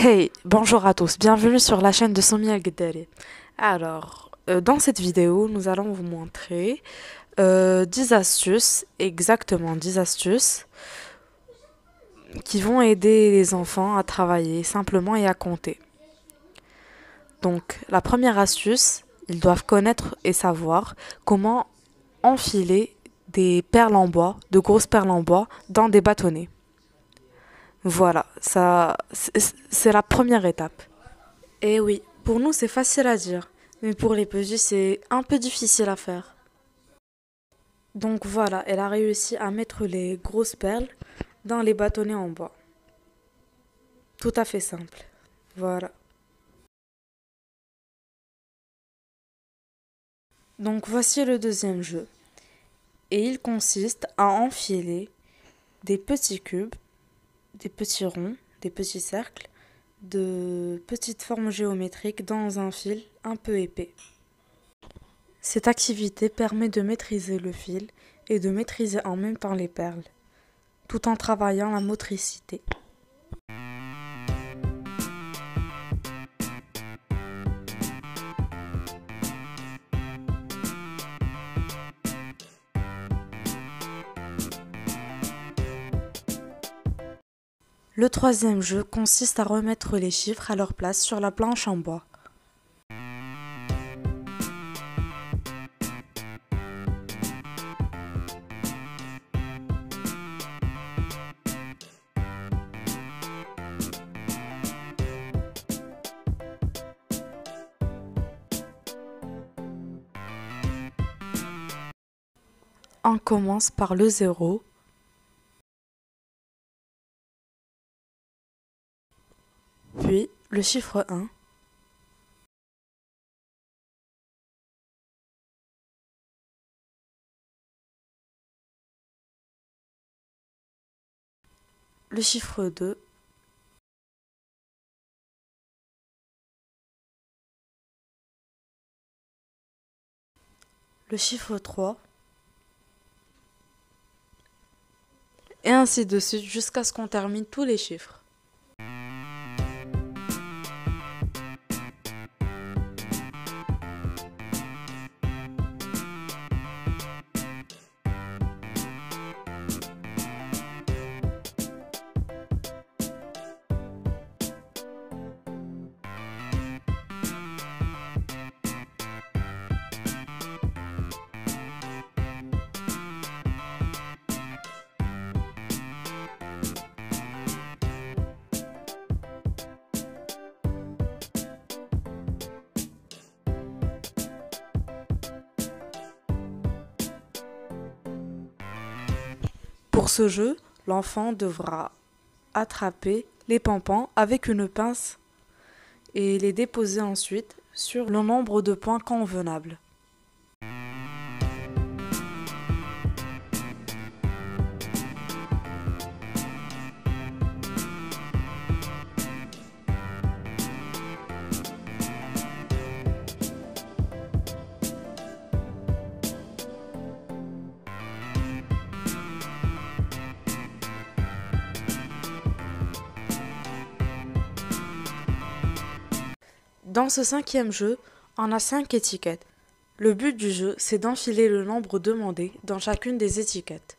Hey, bonjour à tous, bienvenue sur la chaîne de Soumia Al-Geddari. Dans cette vidéo, nous allons vous montrer 10 astuces, exactement 10 astuces, qui vont aider les enfants à travailler simplement et à compter. Donc, la première astuce, ils doivent connaître et savoir comment enfiler des perles en bois, de grosses perles en bois, dans des bâtonnets. Voilà, ça, c'est la première étape. Et oui, pour nous c'est facile à dire, mais pour les petits c'est un peu difficile à faire. Donc voilà, elle a réussi à mettre les grosses perles dans les bâtonnets en bois. Tout à fait simple. Voilà. Donc voici le deuxième jeu. Et il consiste à enfiler des petits cubes, des petits ronds, des petits cercles, de petites formes géométriques dans un fil un peu épais. Cette activité permet de maîtriser le fil et de maîtriser en même temps les perles, tout en travaillant la motricité. Le troisième jeu consiste à remettre les chiffres à leur place sur la planche en bois. On commence par le 0, puis le chiffre 1, le chiffre 2, le chiffre 3, et ainsi de suite jusqu'à ce qu'on termine tous les chiffres. Pour ce jeu, l'enfant devra attraper les pompons avec une pince et les déposer ensuite sur le nombre de points convenable. Dans ce cinquième jeu, on a 5 étiquettes. Le but du jeu, c'est d'enfiler le nombre demandé dans chacune des étiquettes.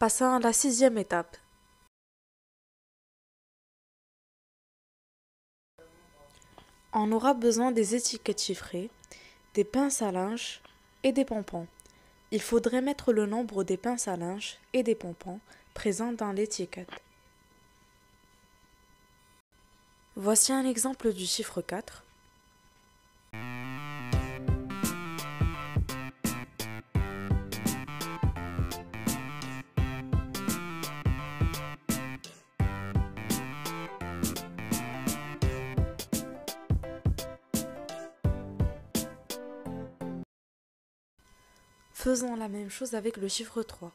Passons à la sixième étape. On aura besoin des étiquettes chiffrées, des pinces à linge et des pompons. Il faudrait mettre le nombre des pinces à linge et des pompons présents dans l'étiquette. Voici un exemple du chiffre 4. Faisons la même chose avec le chiffre 3.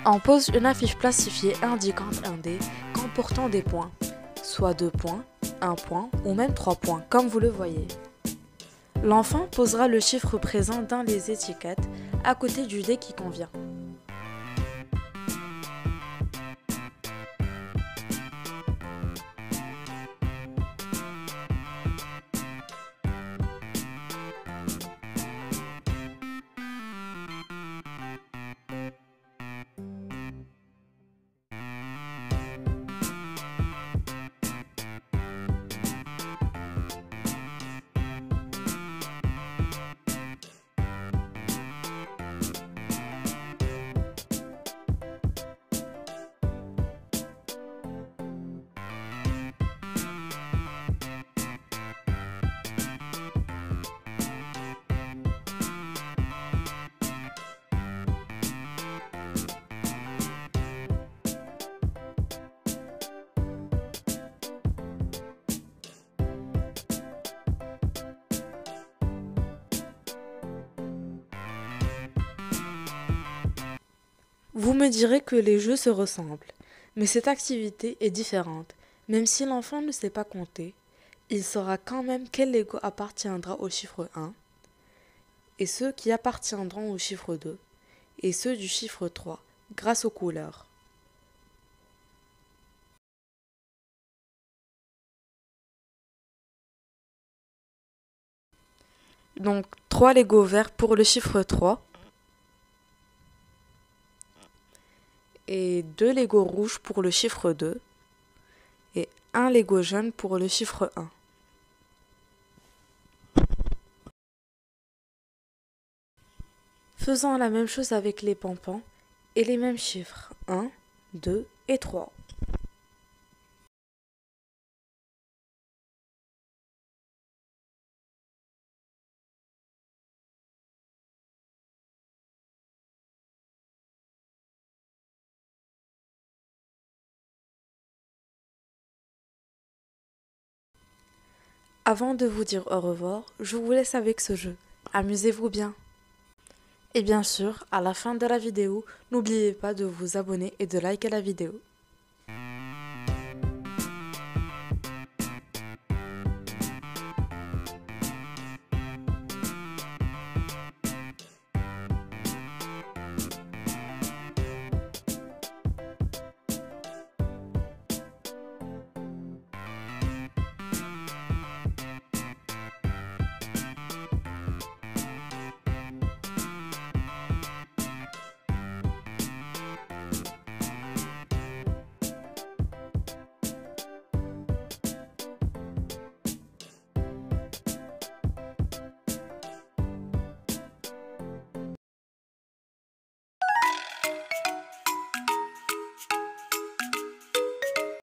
On pose une affiche plastifiée indiquant un dé comportant des points, soit 2 points, 1 point ou même 3 points, comme vous le voyez. L'enfant posera le chiffre présent dans les étiquettes à côté du dé qui convient. Vous me direz que les jeux se ressemblent, mais cette activité est différente. Même si l'enfant ne sait pas compter, il saura quand même quel Lego appartiendra au chiffre 1, et ceux qui appartiendront au chiffre 2, et ceux du chiffre 3, grâce aux couleurs. Donc 3 Lego verts pour le chiffre 3, et 2 Lego rouges pour le chiffre 2, et 1 Lego jaune pour le chiffre 1. Faisons la même chose avec les pompons et les mêmes chiffres 1, 2 et 3. Avant de vous dire au revoir, je vous laisse avec ce jeu. Amusez-vous bien. Et bien sûr, à la fin de la vidéo, n'oubliez pas de vous abonner et de liker la vidéo.